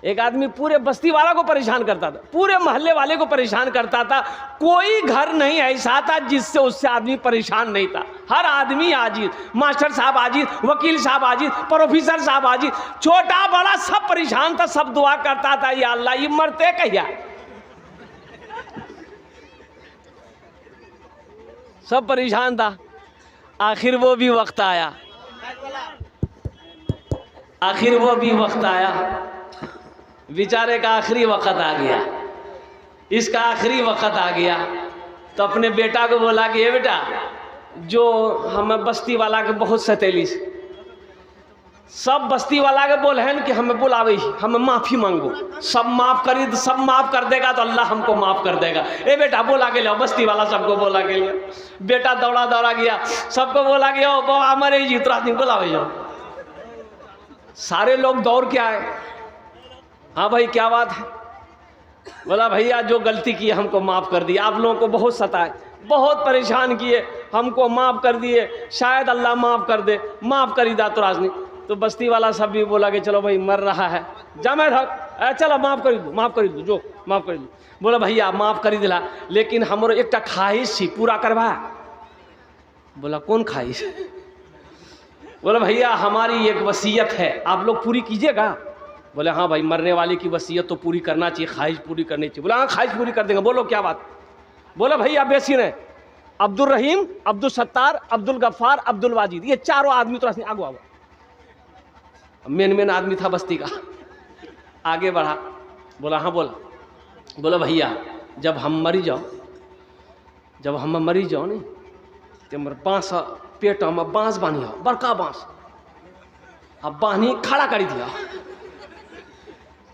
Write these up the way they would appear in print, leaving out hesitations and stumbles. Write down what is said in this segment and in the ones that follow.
एक आदमी पूरे बस्ती वाला को परेशान करता था, पूरे मोहल्ले वाले को परेशान करता था। कोई घर नहीं ऐसा था जिससे उससे आदमी परेशान नहीं था। हर आदमी आजिज, मास्टर साहब आजिज, वकील साहब आजिज, प्रोफेसर साहब आजिज, छोटा बड़ा सब परेशान था। सब दुआ करता था, या अल्लाह ये मरते कहिया। सब परेशान था। आखिर वो भी वक्त आया, आखिर वो भी वक्त आया। बेचारे का आखिरी वक्त आ गया, इसका आखिरी वक्त आ गया। तो अपने बेटा को बोला कि ये बेटा, जो हमें बस्ती वाला के बहुत सतेली, सब बस्ती वाला के बोल है कि हमें बुलावे, हमें माफ़ी मांगो, सब माफ़ करी तो सब माफ़ कर देगा तो अल्लाह हमको माफ़ कर देगा। ए बेटा बोला के लिया, बस्ती वाला सबको बोला के लिया। बेटा दौड़ा दौड़ा गया, सबको बोला कि ओ बाबा हमारे जी इतना दिन बुलावे जाओ। सारे लोग दौड़ के आए। हाँ भाई क्या बात है? बोला भैया जो गलती की हमको माफ़ कर दिया, आप लोगों को बहुत सताए, बहुत परेशान किए, हमको माफ़ कर दिए, शायद अल्लाह माफ़ कर दे, माफ़ करी दा तो राजनी। तो बस्ती वाला सब भी बोला कि चलो भाई मर रहा है, जा मैं चलो माफ़ कर दो, माफ़ कर दो, जो माफ़ कर दो। बोला भैया माफ़ करी दिला, लेकिन हमारो एक ख्वाहिश थी, पूरा करवा। बोला कौन ख्वाहिश? बोला भैया हमारी एक वसीयत है, आप लोग पूरी कीजिएगा। बोले हाँ भाई, मरने वाले की वसीयत तो पूरी करना चाहिए, ख्वाहिश पूरी करनी चाहिए। बोला हाँ ख्वाहिश पूरी कर देंगे। बोलो क्या बात? बोला भैया बेसिन है, अब्दुल रहीम, अब्दुल सत्तार, अब्दुल गफ्फार, अब्दुल वाजिद, ये चारों आदमी तो आगो आगो। मेन आदमी था बस्ती का, आगे बढ़ा। बोला हाँ बोला। बोला भैया जब हम मरी जाओ, जब हम मरी जाओ नहीं तो मेरे बाँस पेट में बाँस बांधी हो, बड़का बाँस, अब बांधी खड़ा कर दिया,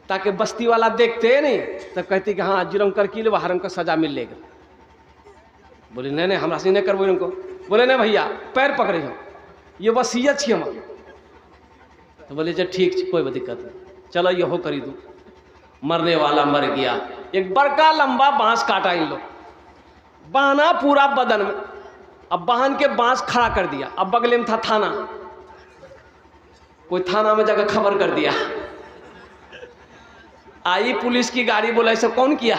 ताकि बस्ती वाला देखते नहीं तो कहते कि हाँ जुर्म कर की बाहर हमको सजा मिल लेगा। बोले नहीं नहीं हमरा से नहीं करबो इनको। बोले नहीं भैया पैर पकड़े हो, ये वसीयत छी हमारी। तो बोले जो ठीक कोई दिक्कत नहीं, चलो ये हो करी दू। मरने वाला मर गया, एक बड़का लंबा बांस काटा इन लोग, बांधा पूरा बदन में। अब बांध के बांस खड़ा कर दिया। अब बगले में था थाना, कोई थाना में जाकर खबर कर दिया। आई पुलिस की गाड़ी, बोला ऐसा कौन किया?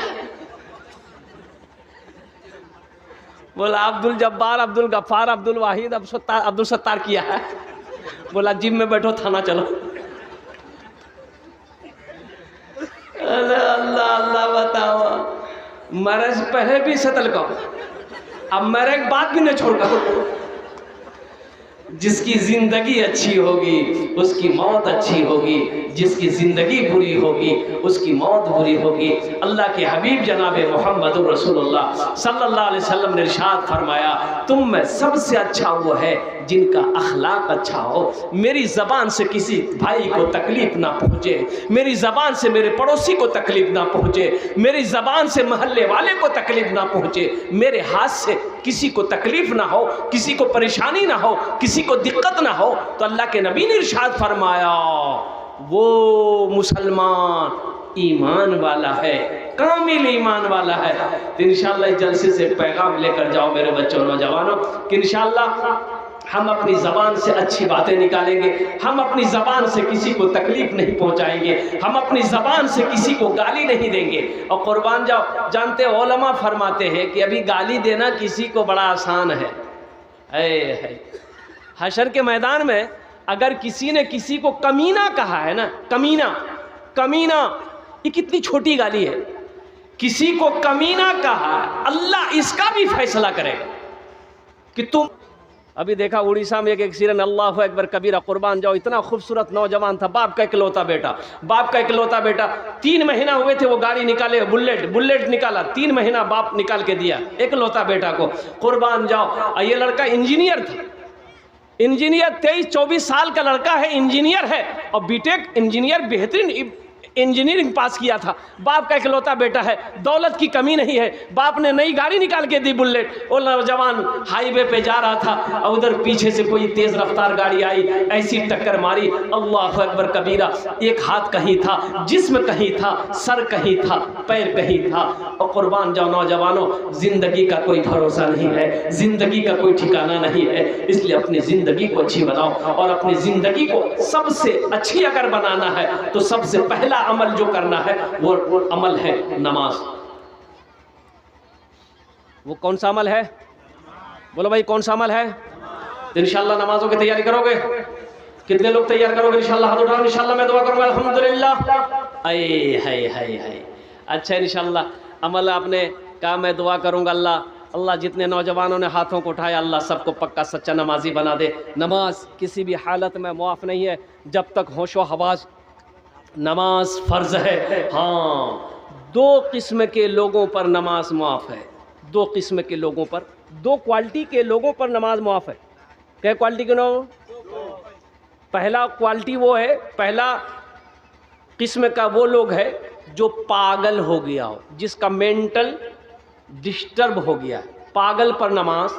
बोला अब्दुल जब्बार, अब्दुल गफ्फार, अब्दुल वाहिद, अब्दुल सत्तार किया है। बोला जिम में बैठो, थाना चलो। अल्लाह अल्लाह बताओ, मरे से पहले भी सतल को, अब मेरे एक बात भी नहीं छोड़कर। जिसकी जिंदगी अच्छी होगी उसकी मौत अच्छी होगी, जिसकी जिंदगी बुरी होगी उसकी मौत बुरी होगी। अल्लाह के हबीब जनाब मोहम्मद रसूलुल्लाह सल्लल्लाहु अलैहि वसल्लम ने इरशाद फरमाया, तुम में सबसे अच्छा वो है जिनका अखलाक अच्छा हो। मेरी ज़बान से किसी भाई को तकलीफ़ ना पहुँचे, मेरी ज़बान से मेरे पड़ोसी को तकलीफ़ ना पहुँचे, मेरी ज़बान से मोहल्ले वाले को तकलीफ़ ना पहुँचे, मेरे हाथ से किसी को तकलीफ़ ना हो, किसी को परेशानी ना हो, किसी को दिक्कत ना हो। तो अल्लाह के नबी ने इरशाद फरमाया, वो मुसलमान ईमान वाला है, कामिल ईमान वाला है। तो इंशाअल्लाह इस जलसे से पैगाम लेकर जाओ मेरे बच्चों नौजवानों कि इंशाअल्लाह हम अपनी ज़बान से अच्छी बातें निकालेंगे, हम अपनी ज़बान से किसी को तकलीफ़ नहीं पहुंचाएंगे, हम अपनी ज़बान से किसी को गाली नहीं देंगे। और कुर्बान जाओ, जानते हो उलमा फरमाते हैं कि अभी गाली देना किसी को बड़ा आसान है। हशर के मैदान में अगर किसी ने किसी को कमीना कहा है ना, कमीना, कमीना ये कितनी छोटी गाली है। किसी को कमीना कहा, अल्लाह इसका भी फैसला करेगा कि तुम। अभी देखा उड़ीसा में एक एक्सीडेंट, अल्लाह अकबर कबीरा, कुर्बान जाओ, इतना खूबसूरत नौजवान था, बाप का इकलौता बेटा, बाप का इकलौता बेटा। 3 महीना हुए थे वो गाड़ी निकाले, बुलेट निकाला, 3 महीना बाप निकाल के दिया इकलौता बेटा को। कुर्बान जाओ, ये लड़का इंजीनियर था, इंजीनियर 23-24 साल का लड़का है, इंजीनियर है और बीटेक इंजीनियर, बेहतरीन इंजीनियरिंग पास किया था। बाप का इकलौता बेटा है, दौलत की कमी नहीं है, बाप ने नई गाड़ी निकाल के दी बुलेट। वो नौजवान हाईवे पे जा रहा था और उधर पीछे से कोई तेज रफ्तार गाड़ी आई, ऐसी टक्कर मारी, अल्लाह अकबर कबीरा। एक हाथ कहीं था, जिस्म कहीं था, सर कहीं था, पैर कहीं था। और कुर्बान जाओ नौजवानों, जिंदगी का कोई भरोसा नहीं है, जिंदगी का कोई ठिकाना नहीं है। इसलिए अपनी जिंदगी को अच्छी बनाओ, और अपनी जिंदगी को सबसे अच्छी अगर बनाना है तो सबसे पहला पहला अमल जो करना है वो अमल है नमाज। वो कौन सा अमल है? बोलो भाई, कौन सा अमल है? तो इंशाल्लाह नमाजों की तैयारी करोगे? कितने लोग तैयार करोगे इंशाल्लाह? हाथ उठाओ। इंशाल्लाह मैं दुआ करूंगा अल्हम्दुलिल्लाह। आए हाय हाय हाय। अच्छा इंशाल्लाह अमल आपने कहा मैं दुआ करूंगा। अल्लाह जितने नौजवानों ने हाथों को उठाया अल्लाह सबको पक्का सच्चा नमाजी बना दे। नमाज किसी भी हालत में मुआफ़ नहीं है जब तक होशो हवास। नमाज फ़र्ज़ है। हाँ, दो किस्म के लोगों पर नमाज मुआफ़ है। दो किस्म के लोगों पर, दो क्वालिटी के लोगों पर नमाज मुआफ़ है। क्या क्वालिटी के लोग? पहला क्वालिटी वो है, पहला किस्म का वो लोग है जो पागल हो गया हो, जिसका मेंटल डिस्टर्ब हो गया। पागल पर नमाज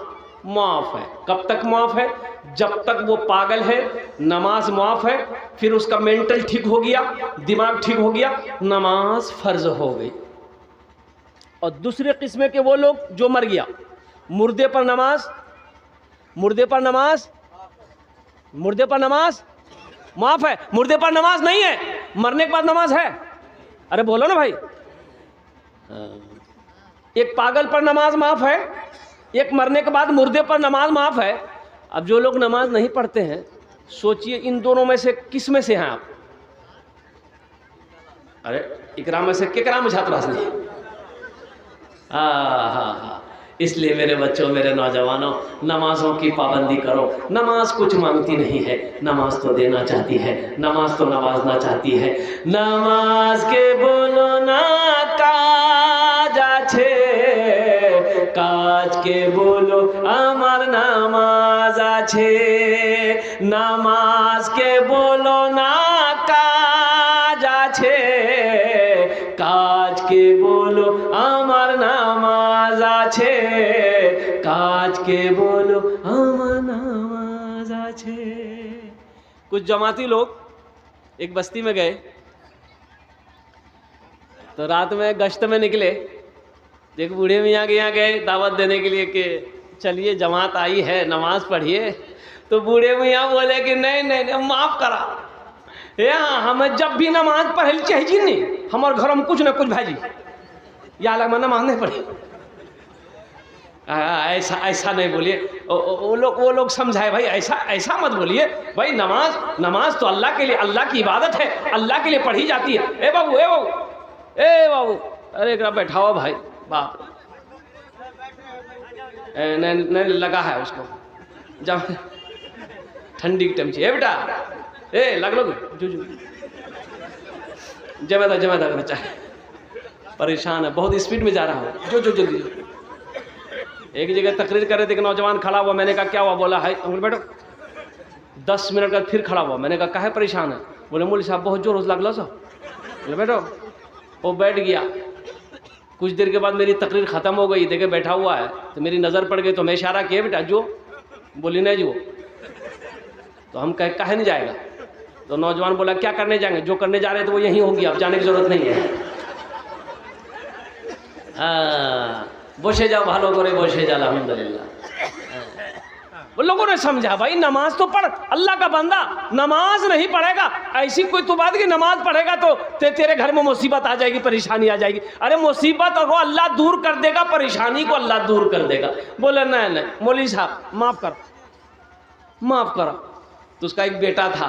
मुआफ़ है। कब तक मुआफ़ है? जब तक वो पागल है नमाज मुआफ़ है। फिर उसका मेंटल ठीक हो गया, दिमाग ठीक हो गया, नमाज फ़र्ज़ हो गई। और दूसरे किस्म के वो लोग जो मर गया, मुर्दे पर नमाज, मुर्दे पर नमाज, मुर्दे पर नमाज माफ़ है। मुर्दे पर नमाज नहीं है, मरने के बाद नमाज है। अरे बोलो ना भाई। एक पागल पर नमाज माफ़ है, एक मरने के बाद मुर्दे पर नमाज माफ़ है। अब जो लोग नमाज नहीं पढ़ते हैं, सोचिए इन दोनों में से किस में से हैं आप? अरे इकराम में से केकराम छात्रा से? हाँ, इसलिए मेरे बच्चों, मेरे नौजवानों, नमाजों की पाबंदी करो। नमाज कुछ मांगती नहीं है, नमाज तो देना चाहती है, नमाज तो नवाजना चाहती है। नमाज के बोलो ना काज आछे, काज के बोलो আমার নামাজ আছে। নামাজ के बोलो ना काज আছে, काज के बोलो আমার নামাজ আছে, काज के बोलो আমার নামাজ আছে। कुछ जमाती लोग एक बस्ती में गए तो रात में गश्त में निकले। एक बूढ़े मियाँ के यहाँ गए दावत देने के लिए कि चलिए जमात आई है नमाज पढ़िए। तो बूढ़े मियाँ बोले कि नहीं नहीं नहीं, माफ़ करा यहाँ हमें जब भी नमाज पढ़े चाहिए नहीं, हमारे घर में कुछ ना कुछ भाजी या अलग में नमाज नहीं पढ़ी। ऐसा ऐसा नहीं बोलिए। वो लोग समझाए भाई, ऐसा ऐसा मत बोलिए भाई। नमाज तो अल्लाह के लिए, अल्लाह की इबादत है, अल्लाह के लिए पढ़ी जाती है। ए बाबू ए बाबू ए बाबू, अरे एक बैठाओ भाई। बाप नहीं लगा है उसको, जब ठंडी टाइम चाहिए बेटा, ए लग लो जो जमेदा बच्चा परेशान है, बहुत स्पीड में जा रहा हूँ, जो जल्दी। एक जगह तकरीर कर रहे थे कि नौजवान खड़ा हुआ, मैंने कहा क्या हुआ? बोला है बैठो। 10 मिनट बाद फिर खड़ा हुआ, मैंने कहा काहे परेशान है? बोले मौलवी साहब बहुत जोर लगलो सो। बोले बैठो। वो बैठ गया। कुछ देर के बाद मेरी तकरीर ख़त्म हो गई, देखे बैठा हुआ है तो मेरी नज़र पड़ गई, तो मैं इशारा किया बेटा जो, बोली नहीं जो। तो हम कहे नहीं जाएगा? तो नौजवान बोला क्या करने जाएंगे? जो करने जा रहे थे वो यहीं होगी, अब जाने की ज़रूरत नहीं है। बसे जाओ भालो करे, बसे जाओ अल्हम्दुलिल्लाह। वो लोगों ने समझा भाई नमाज तो पढ़, अल्लाह का बंदा नमाज नहीं पढ़ेगा, ऐसी कोई तो बात कि नमाज पढ़ेगा तो तेरे घर में मुसीबत आ जाएगी, परेशानी आ जाएगी। अरे मुसीबत को अल्लाह दूर कर देगा, परेशानी को अल्लाह दूर कर देगा। बोले नहीं नहीं मौलवी साहब माफ़ करो, माफ़ करो। तो उसका एक बेटा था,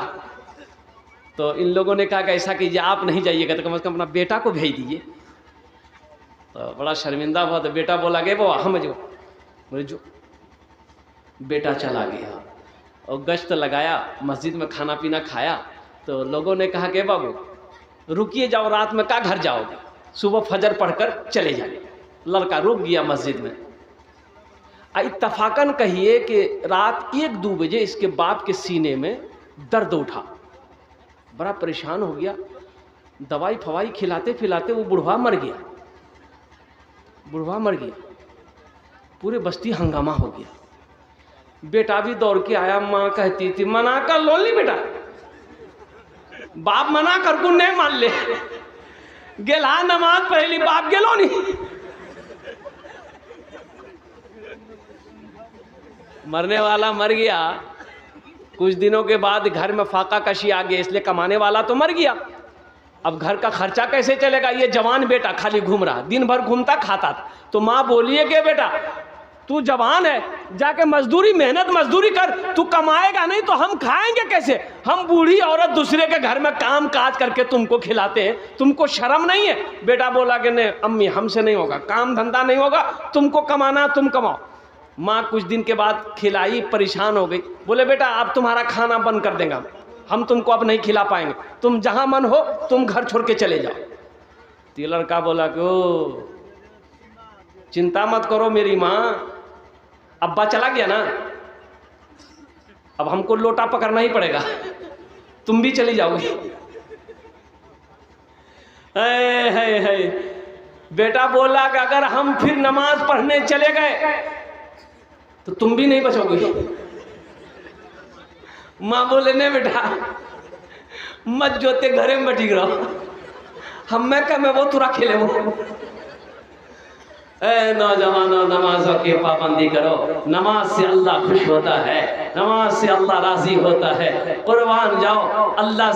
तो इन लोगों ने कहा कि ऐसा कीजिए आप नहीं जाइएगा तो कम से कम अपना बेटा को भेज दीजिए। तो बड़ा शर्मिंदा हुआ, तो बेटा बोला गए बाबा हम जो, बोले जो। बेटा चला गया और गश्त लगाया, मस्जिद में खाना पीना खाया। तो लोगों ने कहा कि बाबू रुकिए, जाओ रात में का घर जाओगे, सुबह फजर पढ़कर चले जाए। लड़का रुक गया मस्जिद में। इत्तफाकन कहिए कि रात 1-2 बजे इसके बाप के सीने में दर्द उठा, बड़ा परेशान हो गया। दवाई फवाई खिलाते खिलाते वो बुढ़वा मर गया। बुढ़वा मर गया, पूरे बस्ती हंगामा हो गया। बेटा भी दौड़ के आया, माँ कहती थी मना कर लो ली बेटा, बाप मना कर को नहीं मान ले, गेला नमाज पहली बाप गेलो नहीं। मरने वाला मर गया, कुछ दिनों के बाद घर में फाका कशी आ गई, इसलिए कमाने वाला तो मर गया। अब घर का खर्चा कैसे चलेगा? ये जवान बेटा खाली घूम रहा, दिन भर घूमता खाता था। तो माँ बोलिए कि बेटा तू जवान है, जाके मजदूरी मेहनत मजदूरी कर, तू कमाएगा नहीं तो हम खाएंगे कैसे? हम बूढ़ी औरत दूसरे के घर में काम काज करके तुमको खिलाते हैं, तुमको शर्म नहीं है? बेटा बोला कि नहीं अम्मी हमसे नहीं होगा, काम धंधा नहीं होगा, तुमको कमाना तुम कमाओ। माँ कुछ दिन के बाद खिलाई, परेशान हो गई, बोले बेटा अब तुम्हारा खाना बंद कर देंगे, हम तुमको अब नहीं खिला पाएंगे, तुम जहाँ मन हो तुम घर छोड़ के चले जाओ। तो ये लड़का बोला कि ओ चिंता मत करो मेरी माँ, अब्बा चला गया ना, अब हमको लोटा पकड़ना ही पड़ेगा, तुम भी चली जाओगी। है बेटा बोला कि अगर हम फिर नमाज पढ़ने चले गए तो तुम भी नहीं बचोगे। माँ बोले नहीं बेटा मत जोते घरे में बैठी रहो, हम मैं क्या मैं वो तुरा खेले वो। नौजवानों नमाजों की पाबंदी करो, नमाज से अल्लाह खुश होता है, नमाज से अल्लाह राजी होता है। कुर्बान जाओ, अल्लाह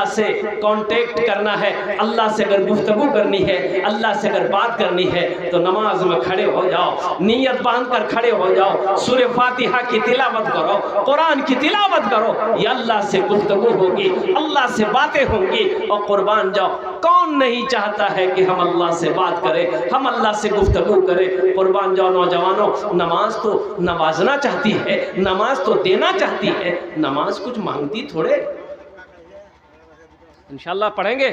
से कांटेक्ट करना है, अल्लाह से अगर गुफ्तगू करनी है, अल्लाह से अगर बात करनी है तो नमाज में खड़े हो जाओ, नीयत बांध कर खड़े हो जाओ, सूरह फातिहा की तिलावत करो, कुरान की तिलावत करो, ये अल्लाह से गुफ्तगू होगी, अल्लाह से बातें होंगी। और कुर्बान जाओ, कौन नहीं चाहता है कि हम अल्लाह से बात करें, हम अल्लाह से गुफ्तगू करें। कुर्बान जाओ नौजवानों, नमाज तो नवाजना चाहती है, नमाज तो देना चाहती है, नमाज कुछ मांगती थोड़े। इंशाल्लाह पढ़ेंगे,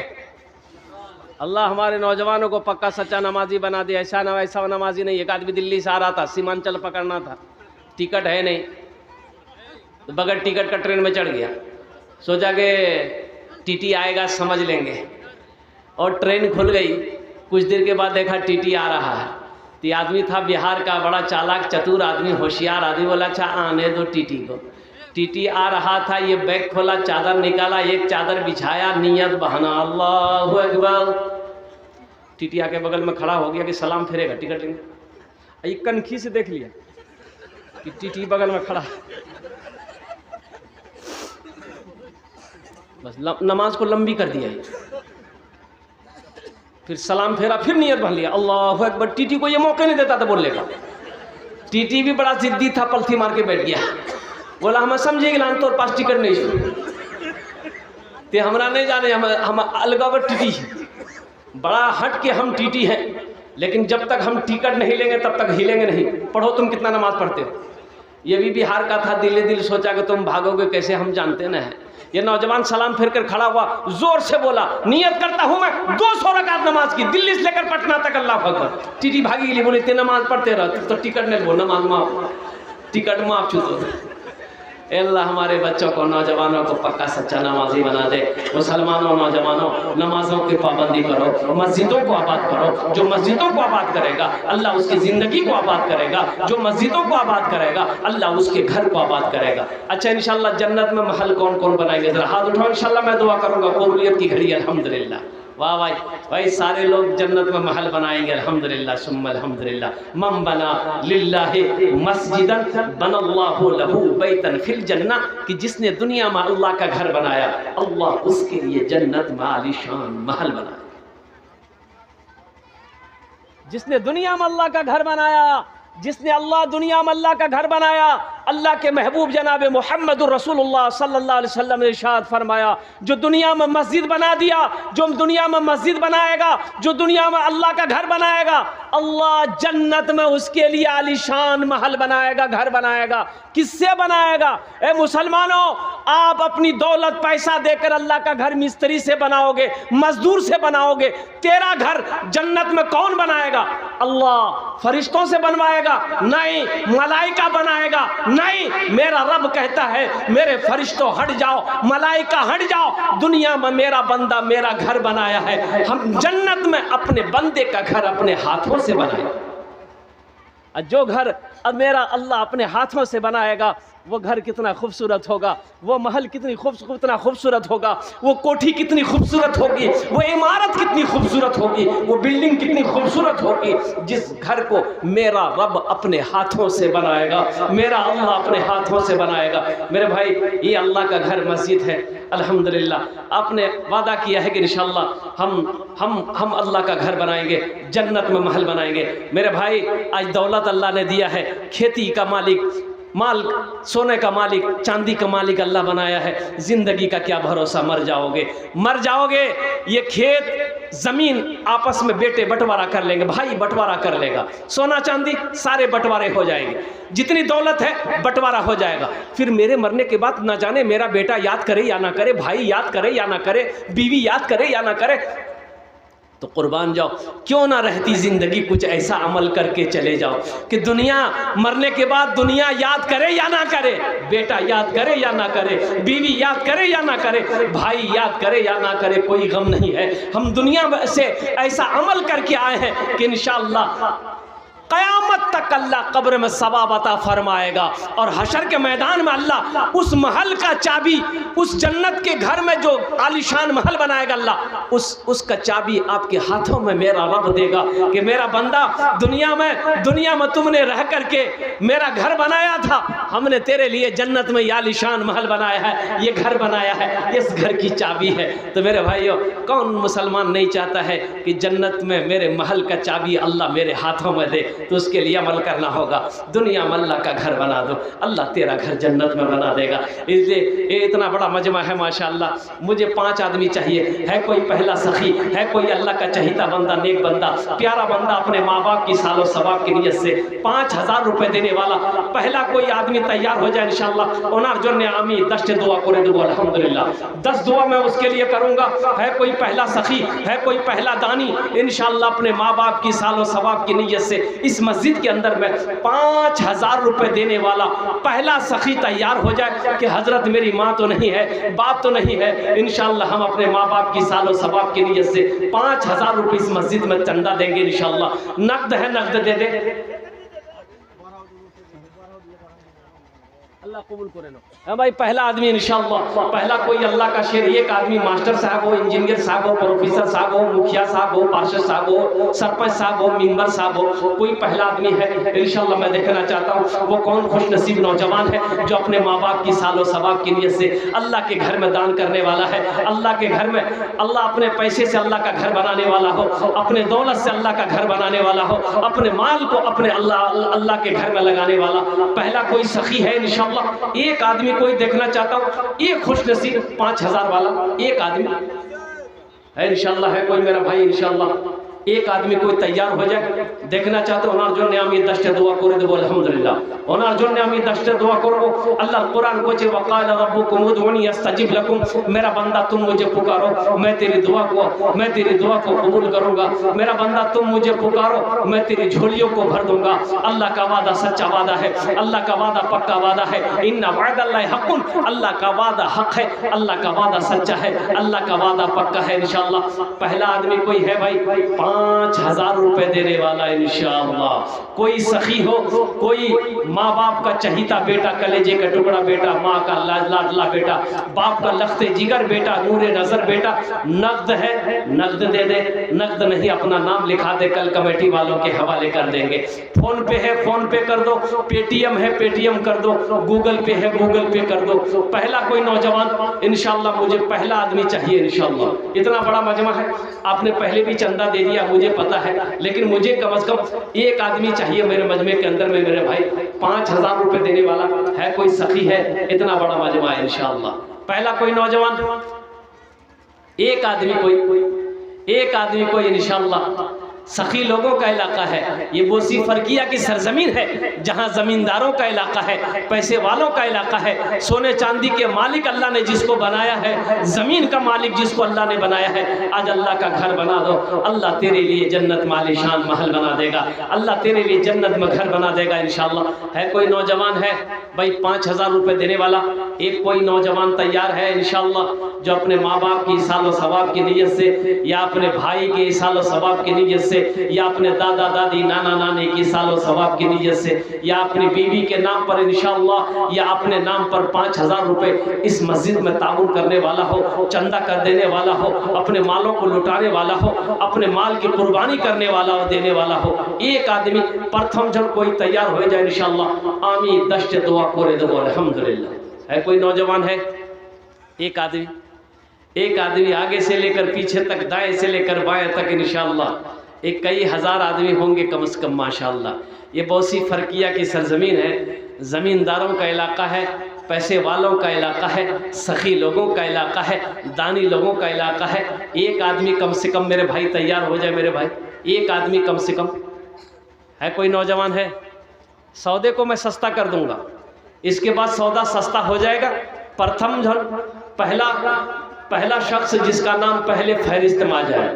अल्लाह हमारे नौजवानों को पक्का सच्चा नमाजी बना दे। ऐसा नमाजी नहीं, एक आदमी दिल्ली से आ रहा था, सीमांचल पकड़ना था, टिकट है नहीं, तो बगैर टिकट का ट्रेन में चढ़ गया, सोचा कि टीटी आएगा समझ लेंगे, और ट्रेन खुल गई। कुछ देर के बाद देखा टीटी आ रहा है, तो ये आदमी था बिहार का, बड़ा चालाक चतुर आदमी, होशियार आदमी, बोला अच्छा आने दो टीटी को। टीटी आ रहा था, ये बैग खोला, चादर निकाला, एक चादर बिछाया, नियत बहाना अल्लाहु अकबर। टीटी आके बगल में खड़ा हो गया कि सलाम फेरेगा, टिकट लेंगे। ये कनखी से देख लिया कि टीटी बगल में खड़ा, बस नमाज को लंबी कर दिया। फिर सलाम फेरा, फिर नियत बन लिया अल्लाहु अकबर। टीटी को ये मौका नहीं देता था बोलने का। टीटी भी बड़ा जिद्दी था, पलथी मार के बैठ गया, बोला हम समझेंगे ना तोर पास टिकट नहीं ते हमरा नहीं जाने, हम अलगावर टीटी, बड़ा हट के हम टीटी हैं, लेकिन जब तक हम टिकट नहीं लेंगे तब तक हिलेंगे नहीं। पढ़ो तुम कितना नमाज पढ़ते हो। ये भी बिहार का था, दिल दिल सोचा कि तुम भागोगे कैसे, हम जानते न हैं। ये नौजवान सलाम फिर कर खड़ा हुआ, जोर से बोला नियत करता हूं मैं 200 रकात नमाज की, दिल्ली से लेकर पटना तक, अल्लाह अकबर। टीटी भागी के लिए बोले ते नमाज पढ़ते रह, तो टिकट नहीं बोल, नमाज माफ, टिकट माफ छूतो। अल्लाह हमारे बच्चों को, नौजवानों को पक्का सच्चा नमाजी बना दे। मुसलमानों नौजवानों नमाजों की पाबंदी करो, मस्जिदों को आबाद करो। जो मस्जिदों को आबाद करेगा अल्लाह उसकी ज़िंदगी को आबाद करेगा, जो मस्जिदों को आबाद करेगा अल्लाह उसके घर को आबाद करेगा। अच्छा इंशाल्लाह जन्नत में महल कौन कौन बनाएंगे, जरा हाथ उठाओ, इंशाल्लाह मैं दुआ करूँगा। कबूलियत की घड़ी अल्हम्दुलिल्लाह, वाह भाई सारे लोग जन्नत में महल बनाएंगे अल्हम्दुलिल्लाह सुम्मा अल्हम्दुलिल्लाह। मम बना लिल्लाहि मस्जिदन बनल्लाहु लहू बैतन फिल जन्नह, कि जिसने दुनिया में अल्लाह का घर बनाया अल्लाह उसके लिए जन्नत में आलीशान महल बनाया। जिसने दुनिया में अल्लाह का घर बनाया, जिसने अल्लाह दुनिया में अल्लाह का घर बनाया, अल्लाह के महबूब जनाब मुहम्मदुर रसूलुल्लाह सल्लल्लाहु अलैहि वसल्लम ने इरशाद फरमाया, जो दुनिया में मस्जिद बना दिया, जो दुनिया में मस्जिद बनाएगा, जो दुनिया में अल्लाह का घर बनाएगा, अल्लाह जन्नत में उसके लिए आलीशान महल बनाएगा, घर बनाएगा। किससे बनाएगा? ए मुसलमानों, आप अपनी दौलत पैसा देकर अल्लाह का घर मिस्त्री से बनाओगे, मजदूर से बनाओगे। तेरा घर जन्नत में कौन बनाएगा? अल्लाह। फरिश्तों से बनवाएगा? नहीं। मलाइका बनाएगा? नहीं। मेरा रब कहता है मेरे फरिश्तों हट जाओ, मलाइका हट जाओ, दुनिया में मेरा बंदा मेरा घर बनाया है, हम जन्नत में अपने बंदे का घर अपने हाथों से बनाए। जो घर अब मेरा अल्लाह अपने हाथों से बनाएगा वो घर कितना खूबसूरत होगा, वो महल कितना खूबसूरत होगा, वो कोठी कितनी खूबसूरत होगी, वो इमारत कितनी खूबसूरत होगी, वो बिल्डिंग कितनी खूबसूरत होगी, जिस घर को मेरा रब अपने हाथों से बनाएगा, मेरा अल्लाह अपने हाथों से बनाएगा। मेरे भाई, ये अल्लाह का घर मस्जिद है। अल्हम्दुलिल्लाह आपने वादा किया है कि इंशाअल्लाह हम अल्लाह का घर बनाएंगे, जन्नत में महल बनाएंगे। मेरे भाई आज दौलत अल्लाह ने दिया है, खेती का मालिक, माल सोने का मालिक, चांदी का मालिक अल्लाह बनाया है। जिंदगी का क्या भरोसा, मर जाओगे। ये खेत जमीन आपस में बेटे बंटवारा कर लेंगे, भाई बंटवारा कर लेगा, सोना चांदी सारे बंटवारे हो जाएंगे, जितनी दौलत है बंटवारा हो जाएगा। फिर मेरे मरने के बाद ना जाने मेरा बेटा याद करे या ना करे, भाई याद करे या ना करे, बीवी याद करे या ना करे। तो कुर्बान जाओ, क्यों ना रहती जिंदगी कुछ ऐसा अमल करके चले जाओ कि दुनिया मरने के बाद दुनिया याद करे या ना करे, बेटा याद करे या ना करे, बीवी याद करे या ना करे, भाई याद करे या ना करे, कोई गम नहीं है। हम दुनिया से ऐसा अमल करके आए हैं कि इंशाअल्लाह क़यामत तक अल्लाह कब्र में सवाब अता फरमाएगा और हशर के मैदान में अल्लाह उस महल का चाबी, उस जन्नत के घर में जो आलीशान महल बनाएगा अल्लाह उसका चाबी आपके हाथों में मेरा रब देगा कि मेरा बंदा दुनिया में तुमने रह करके मेरा घर बनाया था, हमने तेरे लिए जन्नत में आलीशान महल बनाया है, ये घर बनाया है, इस घर की चाबी है। तो मेरे भाइयों, कौन मुसलमान नहीं चाहता है कि जन्नत में मेरे महल का चाबी अल्लाह मेरे हाथों में दे? तो उसके लिए अमल करना होगा। दुनिया में अल्लाह का घर बना दो, अल्लाह तेरा घर जन्नत में बना देगा। इसलिए इतना बड़ा मजमा है माशाअल्लाह। मुझे 5 आदमी चाहिए, है कोई पहला सखी, है कोई अल्लाह का चहीता बंदा, नेक बंदा, प्यारा बंदा, अपने माँ बाप की सालो सवाब की नीयत से 5000 रुपए देने वाला पहला कोई आदमी तैयार हो जाए इंशाअल्लाह। ओनार जो ने आमी 10 दुआ करे दो अल्हम्दुलिल्लाह, 10 दुआ मैं उसके लिए करूंगा। है कोई पहला सखी, है कोई पहला दानी, इंशाअल्लाह अपने माँ बाप की सालो सवाब की नीयत से इस मस्जिद के अंदर में 5000 रुपए देने वाला पहला सखी तैयार हो जाए कि हजरत मेरी माँ तो नहीं है, बाप तो नहीं है, इंशाअल्लाह हम अपने माँ बाप की सालो सवाब की नीयत से 5000 रुपए इस मस्जिद में चंदा देंगे इंशाअल्लाह। नकद है, नकद दे दे, अल्लाह कबूल करे लो। हाँ भाई, पहला आदमी इंशाअल्लाह, पहला कोई अल्लाह का शेर, एक आदमी मास्टर साहब हो, इंजीनियर साहब हो, प्रोफेसर साहब हो, मुखिया साहब हो, पार्षद साहब हो, सरपंच साहब हो, मेंबर साहब हो, कोई पहला आदमी है इंशाअल्लाह। मैं देखना चाहता हूँ वो कौन खुश नसीब नौजवान है जो अपने माँ बाप की सालो सवाब की नीयत से अल्लाह के घर में दान करने वाला है। अल्लाह के घर में, अल्लाह अपने पैसे से अल्लाह का घर बनाने वाला हो, अपने दौलत से अल्लाह का घर बनाने वाला हो, अपने माल को अपने अल्लाह के घर में लगाने वाला पहला कोई सखी है इंशाअल्लाह। एक आदमी कोई देखना चाहता हूँ, एक खुश नसीब 5000 वाला एक आदमी है इंशाअल्लाह। है कोई मेरा भाई इंशाअल्लाह, एक आदमी कोई तैयार हो जाए, देखना चाहते हो। ओनार जो ने आमी 10 दुआ करे देबो अल्हम्दुलिल्लाह। ओनार जो ने आमी 10 दुआ करो। अल्लाह कुरान को जे वक़ाल रब्बुकुम उदऊनी अस्तजिब लकुम, मेरा बंदा तुम मुझे पुकारो, मैं तेरी दुआ को कबूल करूंगा। मेरा बंदा तुम मुझे पुकारो, मैं तेरी झोलियों को भर दूंगा। अल्लाह का वादा सच्चा वादा है, अल्लाह का वादा पक्का वादा है। इन्ना वअदल्लाहि हक़्क़ुन, अल्लाह का वादा हक है, अल्लाह का वादा सच्चा है, अल्लाह का वादा पक्का है इंशाअल्लाह। पहला आदमी कोई है भाई 5000 रुपए देने वाला इंशाअल्लाह। कोई सखी हो, कोई माँ बाप का चहीता बेटा, कलेजे का टुकड़ा बेटा, माँ का लाडला बेटा, बाप का लख्ते जिगर बेटा, नूरे नजर बेटा, नकद है नकद दे दे, नकद नहीं अपना नाम लिखा दे, कल कमेटी वालों के हवाले कर देंगे। फोन पे है फोन पे कर दो, पेटीएम है पेटीएम कर दो, गूगल पे है गूगल पे कर दो। पहला कोई नौजवान इंशाअल्लाह, मुझे पहला आदमी चाहिए इंशाअल्लाह। इतना बड़ा मजमा है, आपने पहले भी चंदा दे दिया मुझे पता है, लेकिन मुझे कम से कम एक आदमी चाहिए मेरे मजमे के अंदर में मेरे भाई 5000 रुपए देने वाला है। कोई सखी है, इतना बड़ा मजमा है इंशाअल्लाह। पहला कोई नौजवान, एक आदमी कोई इंशाअल्लाह। सखी लोगों का इलाका है ये, बोसी फरकिया की सरजमीन है जहाँ जमींदारों का इलाका है, पैसे वालों का इलाका है, सोने चांदी के मालिक अल्लाह ने जिसको बनाया है, जमीन का मालिक जिसको अल्लाह ने बनाया है। आज अल्लाह का घर बना दो, अल्लाह तेरे लिए जन्नत में आलीशान महल बना देगा, अल्लाह तेरे लिए जन्नत में घर बना देगा इंशाअल्लाह। है कोई नौजवान है भाई 5000 रुपए देने वाला, एक कोई नौजवान तैयार है इंशाअल्लाह जो अपने माँ बाप की सालो सवाब की नीयत से, या अपने भाई के सालो सवाब की नीयत से, या अपने दादा दादी नाना नानी की सालो सवाब की नीयत से, या अपनी बीवी के नाम पर इंशाअल्लाह, या अपने नाम पर 5000 रुपए इस मस्जिद में ताउन करने वाला हो, चंदा कर देने वाला हो, अपने मालों को लुटाने वाला हो, अपने माल की कुर्बानी करने वाला हो, देने वाला हो। एक आदमी प्रथम जन कोई तैयार हो जाए इंशाअल्लाह। आमीन 10 दुआ करे दो अल्हम्दुलिल्लाह। है कोई नौजवान है, एक आदमी एक आदमी आगे से लेकर पीछे तक, दाएं से लेकर बाएं तक इंशाअल्लाह एक कई हज़ार आदमी होंगे कम से कम माशाअल्लाह। ये बहुत सी फ़र्किया की सरज़मीन है, ज़मींदारों का इलाका है, पैसे वालों का इलाका है, सखी लोगों का इलाका है, दानी लोगों का इलाका है। एक आदमी कम से कम मेरे भाई तैयार हो जाए, मेरे भाई एक आदमी कम से कम है, कोई नौजवान है? सौदे को मैं सस्ता कर दूंगा, इसके बाद सौदा सस्ता हो जाएगा। प्रथम जन पहला शख्स जिसका नाम पहले फहरिस्त में आ जाए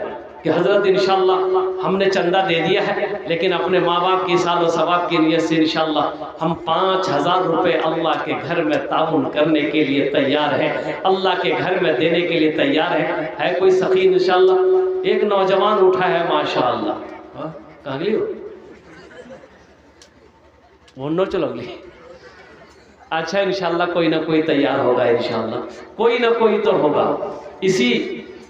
कि हज़रत इंशाअल्लाह हमने चंदा दे दिया है, लेकिन अपने माँ बाप की साल व सवाब की नियत से इंशाअल्लाह हम 5000 रुपये अल्लाह के घर में ताउन करने के लिए तैयार हैं, अल्लाह के घर में देने के लिए तैयार है कोई सखी इंशाअल्लाह? एक नौजवान उठा है माशाअल्लाह, कहाँ गई वो नो चलो अगली। अच्छा इंशाअल्लाह कोई ना कोई तैयार होगा, इंशाअल्लाह कोई ना कोई तो होगा।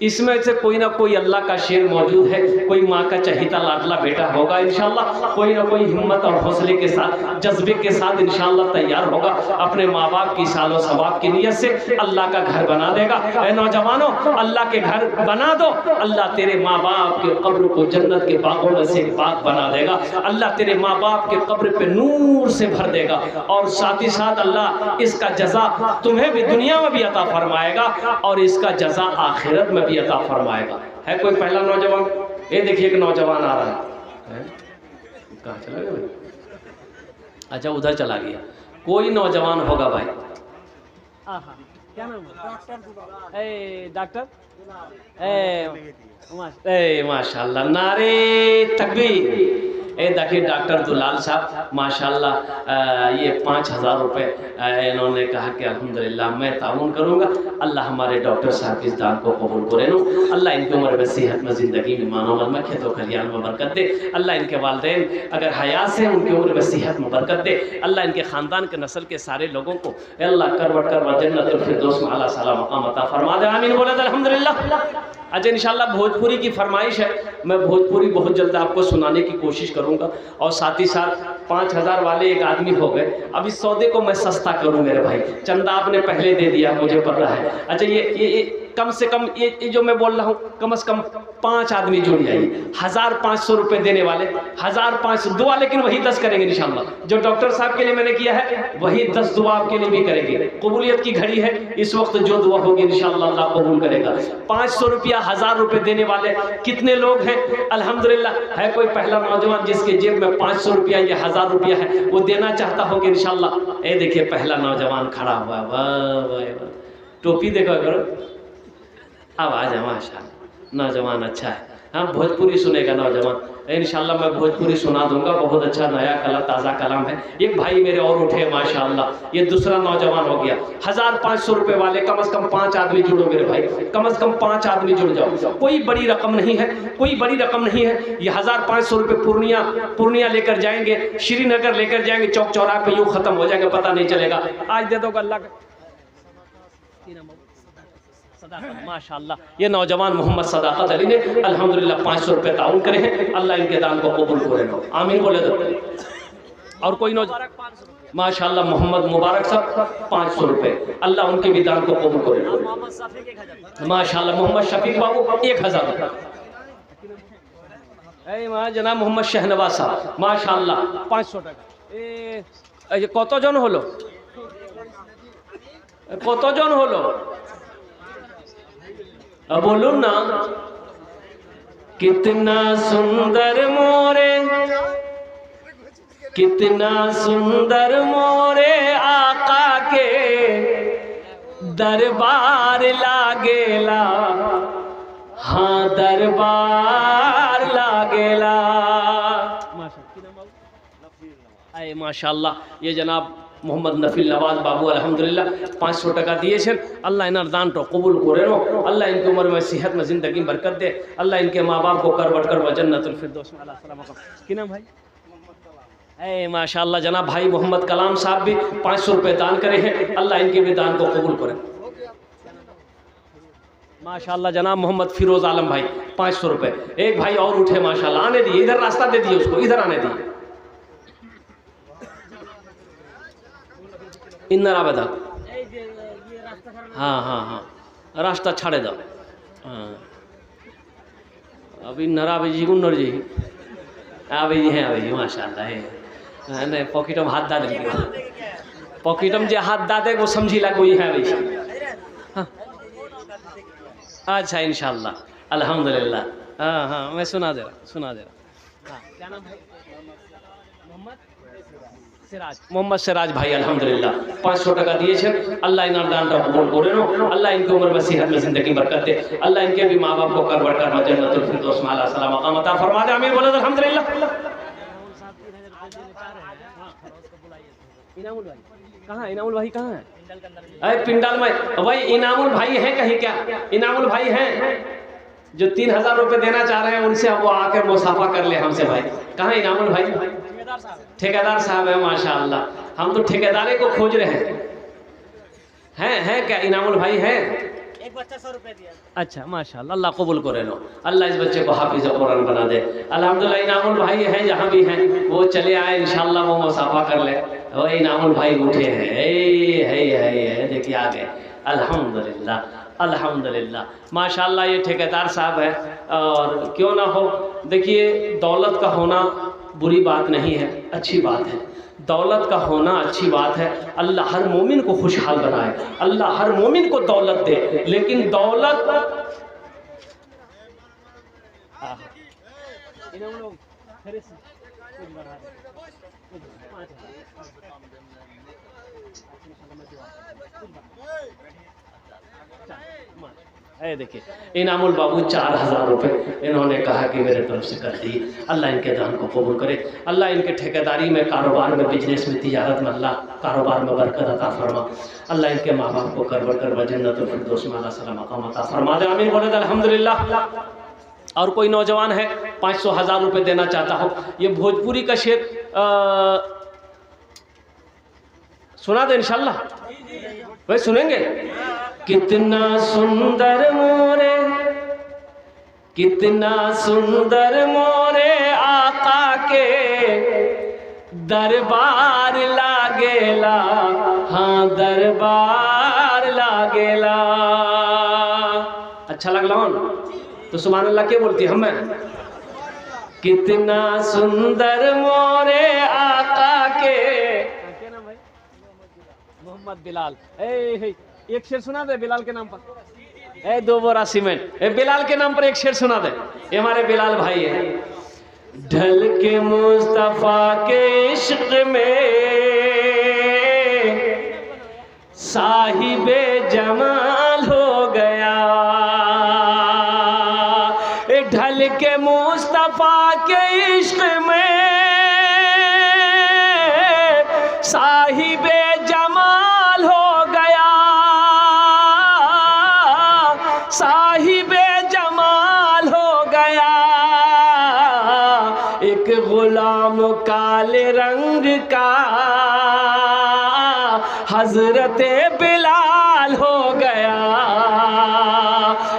इसमें से कोई ना कोई अल्लाह का शेर मौजूद है, कोई माँ का चहीता लाडला बेटा होगा इंशाअल्लाह, कोई ना कोई हिम्मत और हौसले के साथ, जज्बे के साथ इंशाअल्लाह तैयार होगा, अपने माँ बाप की सालो सवाब की नियत से अल्लाह का घर बना देगा। ऐ नौजवानों, अल्लाह के घर बना दो, अल्लाह तेरे माँ बाप के कब्र को जन्नत के बागों में से बाग बना देगा, अल्लाह तेरे माँ बाप के कब्र पे नूर से भर देगा, और साथ ही साथ अल्लाह इसका जजा तुम्हें भी दुनिया में भी अता फरमाएगा और इसका जजा आखिरत में भी अता फरमाएगा। है कोई पहला नौजवान? ये देखिए एक नौजवान आ रहा है, कहाँ चला गया भाई? अच्छा उधर चला गया। कोई नौजवान होगा भाई? क्या नाम है? डॉक्टर माशाल्लाह, नारे तकबीर। देखिए डॉक्टर दुलाल साहब माशाल्लाह, ये 5000 रुपये इन्होंने कहा कि अल्हम्दुलिल्लाह मैं ताउन करूँगा। अल्लाह हमारे डॉक्टर साहब की इस दान को कबूल करे नो, अल्लाह इनकी उम्र में सेहत में ज़िंदगी में मानो मन में खेतों खलियान में बरकत दे, अल्लाह इनके वालिदैन अगर हयात से उनकी उम्र में सेहत में बरकत दे, अल्लाह इनके ख़ानदान के नस्ल के सारे लोगों को अल्लाह करवट करवा जन्नतुल फिरदौस में आला साला मकाम अता फरमा दे, आमीन बोले अल्हम्दुलिल्लाह। अच्छा इंशाअल्लाह भोजपुरी की फरमाइश है, मैं भोजपुरी बहुत जल्द आपको सुनाने की कोशिश करूंगा, और साथ ही साथ 5000 वाले एक आदमी हो गए। अब इस सौदे को मैं सस्ता करूं मेरे भाई, चंदा आपने पहले दे दिया मुझे पता है। अच्छा ये कम से कम ये जो मैं बोल रहा हूँ, कम से कम 5 आदमी जुड़ जाइए, 1500 रुपये देने वाले 1500 दुआ, लेकिन वही 10 करेंगे इंशाअल्लाह। जो डॉक्टर साहब के लिए मैंने किया है वही 10 दुआ आपके लिए भी करेंगे। कबूलियत की घड़ी है इस वक्त, जो दुआ होगी इंशाअल्लाह अल्लाह कबूल करेगा। 500 रुपया 1000 रुपये देने वाले कितने लोग हैं? अल्हम्दुलिल्लाह है कोई पहला नौजवान जिसके जेब में 500 रुपया या 1000 रुपया है, वो देना चाहता होगा इंशाअल्लाह। ये देखिए पहला नौजवान खड़ा हुआ, वाह वाह, टोपी देखो करो, आवाज़ है माशाल्लाह, नौजवान अच्छा है। हाँ भोजपुरी सुनेगा नौजवान, इंशाअल्लाह मैं भोजपुरी सुना दूंगा, बहुत अच्छा नया कला ताज़ा कलाम है। एक भाई मेरे और उठे माशाअल्लाह, ये दूसरा नौजवान हो गया। 1500 रुपये वाले कम से कम 5 आदमी जुड़ो मेरे भाई, कम से कम 5 आदमी जुड़ जाओ। कोई बड़ी रकम नहीं है, कोई बड़ी रकम नहीं है। ये 1500 रुपये पूर्णिया लेकर जाएंगे, श्रीनगर लेकर जाएंगे, चौक चौराहे पे यूँ ख़त्म हो जाएंगे, पता नहीं चलेगा। आज दे दोगे अल्लाह का माशाअल्लाह। ये नौजवान मोहम्मद सदाकत अली ने अल्हम्दुलिल्लाह 500 रुपये ताउन करे हैं, अल्लाह इनके दान को कबूल करे, आमीन बोले दो। और कोई नौजवान माशाअल्लाह मोहम्मद मुबारक साहब 500 रुपये, अल्लाह उनके भी दान को कबूल करे माशाअल्लाह। मोहम्मद शफीक बाबू 1000 रुपये, जनाब मोहम्मद शहनवाज साहब माशाअल्लाह 500 টাকা। কতজন হলো? কতজন হলো बोलूं ना? कितना सुंदर मोरे, कितना सुंदर मोरे आका के दरबार लागेला, हाँ दरबार लागेला। माशाअल्लाह ये जनाब मोहम्मद नफिल नवाज बाबू अल्हम्दुलिल्लाह 500 টাকা দিয়েছেন। আল্লাহ এনার দানটা কবুল করে নো, আল্লাহ इनकी उम्र में सेहत में ज़िंदगी में बरकत दे, अल्लाह इनके माँ बाप को करवट कर जन्नतुल फिरदौस में आला सलाम मकाम। कि नाम भाई? माशाअल्लाह जनाब भाई मोहम्मद कलाम साहब भी 500 रुपये दान करे हैं, अल्लाह इनके भी दान को कबूल करे माशाअल्लाह। जनाब मोहम्मद फिरोज आलम भाई 500 रुपये। एक भाई और उठे माशाअल्लाह, आने दिए, इधर रास्ता दे दिए उसको, इधर आने दिए। इन्नर आबदा, हाँ हाँ हाँ रास्ता छाड़े दो। हाँ अभी नरा बेजी गुन नर जी आवे जी हैं, आवे जी माशाल्लाह है नहीं पॉकेटम हाथ दा दे, पॉकेटम जे हाथ दा दे वो समझी ला कोई है भाई। हाँ अच्छा इंशाल्लाह अल्हम्दुलिल्लाह। हाँ हाँ मैं सुना दे रहा। हाँ क्या नाम है? मोहम्मद सिराज भाई अल्हम्दुलिल्लाह 500 টাকা দিয়েছেন। আল্লাহ ইনার দানটা কবুল করে নাও, আল্লাহ इनके उम्र में सेहत में जिंदगी बरकत दे, अल्लाह इनके भी माँ बाप को करवट कर जन्नतुल फिरदौस में आला सलाम मकाम अता फरमा दे। आमीन बोलो अल्हम्दुलिल्लाह। इनामुल भाई कहाँ? इनामुल भाई कहाँ है? अरे पिंडाल में भाई इनामुल भाई हैं कहीं क्या? इनामुल भाई हैं जो 3000 रुपए देना चाह रहे हैं, उनसे वो आकर मुसाफा कर ले हमसे भाई। कहाँ इनामुल भाई? ठेकेदार साहब है माशाअल्लाह, हम तो ठेकेदारे को खोज रहे हैं क्या? इनामुल भाई हैं? एक बच्चा 100 रुपए दिया। अच्छा माशाअल्लाह, अल्लाह कबूल करे लो, अल्लाह इस बच्चे को हाफिज कुरान बना दे। अल्हम्दुलिल्लाह इनामुल भाई हैं जहाँ भी हैं, वो चले आए इंशाअल्लाह, वो मुसाफा कर ले। वो इनामुल भाई उठे हैं, देखिए आ गए। अल्हम्दुलिल्लाह अल्हम्दुलिल्लाह माशाअल्लाह ये ठेकेदार साहब है। और क्यों ना हो, देखिए दौलत का होना बुरी बात नहीं है, अच्छी बात है। दौलत का होना अच्छी बात है। अल्लाह हर मोमिन को खुशहाल बनाए, अल्लाह हर मोमिन को दौलत दे, लेकिन दौलत देखिए इनामुल बाबू 4000 रुपये इन्होंने कहा कि मेरे तरफ से कर दी। अल्लाह इनके दान को कबूल करे, अल्लाह इनके ठेकेदारी में, कारोबार में, बिजनेस में, तिजारत में अल्लाह कारोबार में बरकत अता फरमा। अल्लाह इनके माँ बाप को करवट कर जन्नतुल फिरदौस में आला सलाम मकाम अता फरमा दे। आमीन बोले अल्हम्दुलिल्लाह। और कोई नौजवान है 500,000 रुपये देना चाहता हो, ये भोजपुरी का शेर सुना दे इंशाल्लाह। भाई सुनेंगे? कितना सुंदर मोरे, कितना सुंदर मोरे आका के दरबार लागेला, हाँ दरबार लागेला। अच्छा लगला हो तो सुभान अल्लाह क्या बोलती हम? कितना सुंदर मोरे आका के, मोहम्मद बिलाल। एक शेर सुना दे बिलाल के नाम पर। 2 बोरा सीमेंट बिलाल के नाम पर एक शेर सुना दे। ये हमारे बिलाल भाई है। ढल के मुस्तफा के इश्क में साहिबे जमाल हो गया, ढल के मुस्तफा के इश्क में साहिबे जमाल हो गया, साहिबे जमाल हो गया। एक गुलाम काले रंग का हजरत बिलाल हो गया,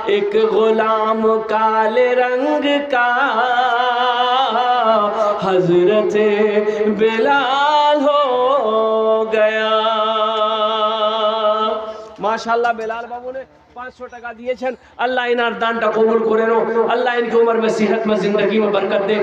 एक गुलाम काले रंग का हजरत बिलाल हो गया। माशाअल्लाह बिलाल बाबू ने 500 টাকা দিয়েছেন। আল্লাহ ইনার দানটা কবুল করে নাও, আল্লাহ इनकी उम्र में सेहत में जिंदगी में बरकत दे,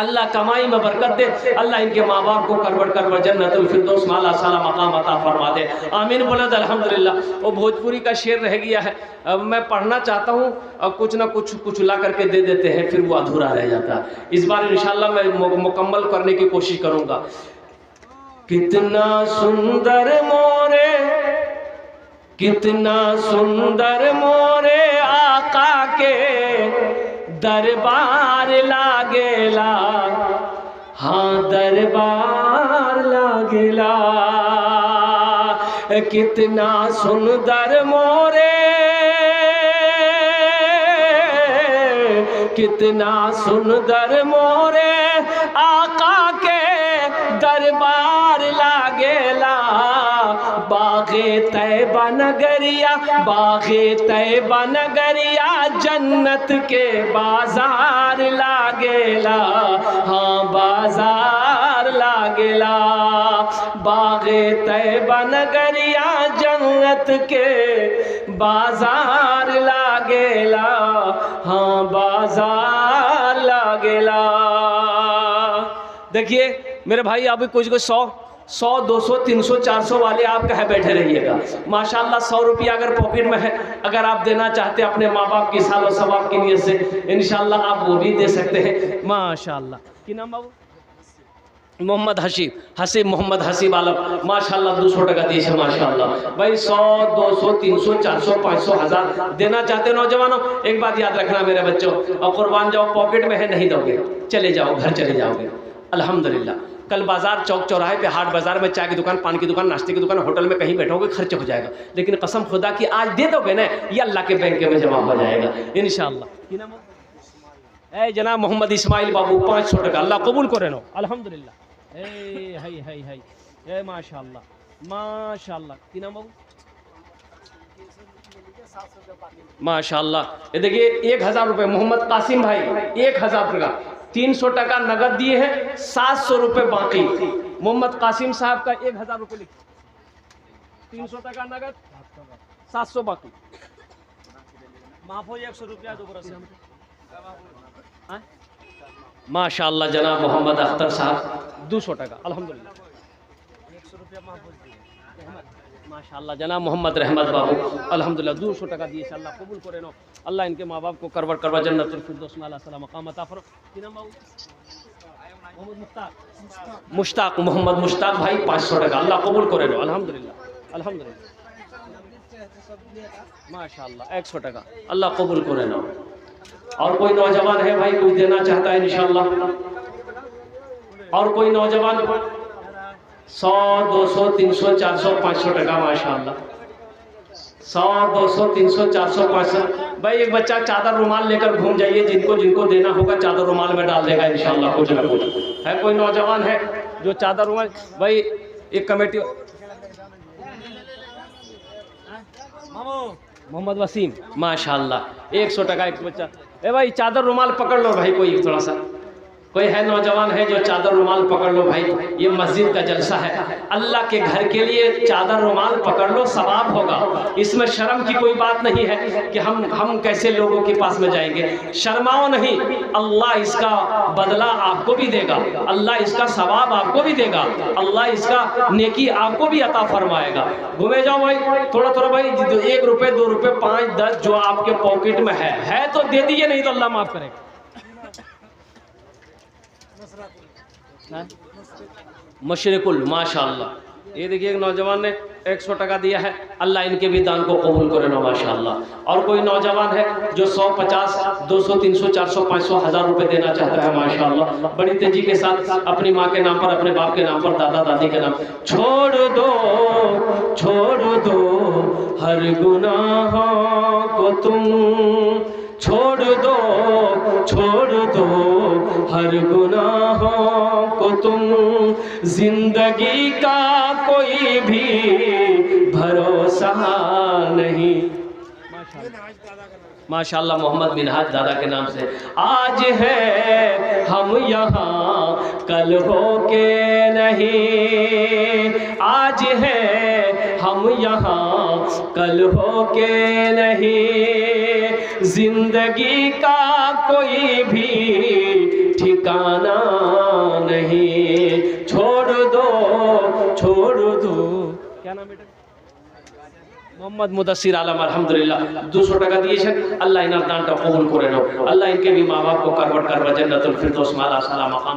अल्लाह कमाई में बरकत दे, अल्लाह इनके माँ बाप को करवट कर जन्नतुल फिरदौस में आला सलाम मकाम अता फरमा दे। आमीन बोले अल्हम्दुलिल्लाह। वो भोजपुरी का शेर रह गया है, अब मैं पढ़ना चाहता हूँ, अब कुछ ना कुछ ला करके दे देते हैं, फिर वो अधूरा रह जाता है। इस बार इंशाल्लाह मैं मुकम्मल करने की कोशिश करूँगा। कितना सुंदर मोरे, कितना सुंदर मोरे आका के दरबार लागेला, हाँ दरबार लागेला। कितना सुंदर मोरे, कितना सुंदर मोरे आका के दरबार लागेला। बागे तैबा नगरिया, बागे तैबा नगरिया जन्नत के बाजार लागेला, हाँ बाजार लागेला। बागे तैबा नगरिया जन्नत के बाजार लागेला, हाँ बाजार लागेला। देखिए मेरे भाई, अभी कुछ 100, 200, 300, 400 वाले आप कहे बैठे रहिएगा। माशाल्लाह 100 रुपया अगर पॉकेट में है, अगर आप देना चाहते हैं अपने माँ बाप की सालो सवाब की नीयत से, इंशाल्लाह आप वो भी दे सकते हैं। माशाल्लाह। की नाम बाबू? मोहम्मद हसीब मोहम्मद हसीब आलम, माशाल्लाह 200 टका दिए माशाल्लाह। भाई 100, 200, 300, 400, 500, 1000 देना चाहते नौजवानों, एक बात याद रखना मेरे बच्चों, और कुर्बान जाओ पॉकेट में है नहीं दोगे, चले जाओ घर चले जाओगे अल्हम्दुलिल्लाह। कल बाजार चौक चौराहे पे हाट बाजार में चाय की दुकान, पान की दुकान, नाश्ते की दुकान, होटल में कहीं बैठोगे खर्च हो जाएगा, लेकिन कसम खुदा की आज दे दोगे ना, ये अल्लाह के बैंक में जमा हो जाएगा इंशाअल्लाह। ए जनाब मोहम्मद इस्माइल बाबू 500 टका, अल्लाह कबूल करे नो अल्हम्दुलिल्लाह। ए माशाल्लाह माशाल्लाह। की नाम बाबू? माशाल्लाह। ये देखिए 1000 रुपये मोहम्मद कासिम भाई, 1000 टका, 300 टका नगद दिए हैं, 700 रुपये बाकी। मोहम्मद कासिम साहब का 1000 रुपये लिखिए, 300 टका नगद, 700 बाकी। माफ हो 100 रुपया दोबारा से। माशाल्लाह जनाब मोहम्मद अख्तर साहब 200 टका अल्हम्दुलिल्लाह। 100 रुपया माफ हो दिए माशाल्लाह। जनाब मोहम्मद रहमत बाबू अल्हम्दुलिल्लाह 200 टका दिए, अल्लाह कबूल करे नो, अल्लाह इनके माँ बाप को करवट करवा जन्नतुल फिरदौस में अल्लाह सलाम मकाम अता फरमा। की नाम बाबू? मुश्ताक मोहम्मद मुश्ताक भाई 500 टका, अल्लाह कबूल करे नो अल्हम्दुलिल्लाह अल्हम्दुलिल्लाह माशाल्लाह। 100 टका, अल्लाह कबूल करे नो। और कोई नौजवान है भाई कुछ देना चाहता है इंशाअल्लाह? और कोई नौजवान? 100, 200, 300, 400, 500 टका माशाअल्लाह। 100, 200, 300, 400, 500। भाई एक बच्चा चादर रुमाल लेकर घूम जाइए, जिनको जिनको देना होगा चादर रुमाल में डाल देगा इंशाअल्लाह कुछ ना कुछ। है कोई नौजवान है जो चादर रुमाल? भाई एक कमेटी मोहम्मद वसीम माशाअल्लाह 100 टका एक बच्चा। ए भाई चादर रुमाल पकड़ लो भाई, कोई थोड़ा सा कोई है नौजवान है जो चादर रुमाल पकड़ लो भाई, ये मस्जिद का जलसा है, अल्लाह के घर के लिए चादर रुमाल पकड़ लो, सवाब होगा। इसमें शर्म की कोई बात नहीं है कि हम कैसे लोगों के पास में जाएंगे, शर्माओ नहीं, अल्लाह इसका बदला आपको भी देगा, अल्लाह इसका सवाब आपको भी देगा, अल्लाह इसका नेकी आपको भी अता फरमाएगा। घूमे जाओ भाई थोड़ा थोड़ा भाई, 1 रुपये 2 रुपये 5, 10 जो आपके पॉकेट में है तो दे दीजिए, नहीं तो अल्लाह माफ करेगा। मशरिकुल माशाअल्लाह। ये देखिए एक नौजवान ने 100 टका दिया है, अल्लाह इनके भी दान को कबूल करे ना माशाअल्लाह। और कोई नौजवान है जो 100, 50, 200, 300, 400, 500, 1000 रुपये देना चाहता है माशाअल्लाह, बड़ी तेजी के साथ अपनी माँ के नाम पर, अपने बाप के नाम पर, दादा दादी के नाम। छोड़ दो हर गुनाहों को तुम, छोड़ दो हर गुनाहों को तुम, जिंदगी का कोई भी भरोसा नहीं। माशाअल्लाह मोहम्मद मिनहाज दादा के नाम से। आज है हम यहाँ कल हो के नहीं, आज है हम यहाँ कल हो के नहीं, जिंदगी का कोई भी ठिकाना नहीं। छोड़ दो क्या नाम बेटा? मोहम्मद मुदस्सिर आलम अल्हम्दुलिल्लाह 200 टका दिए, अल्लाह इनार दान कबूल करे नो, अल्लाह इनके भी माँ बाप को करवट करवा जन्नतुल फिरदौस में अल्लाह सलाम मकाम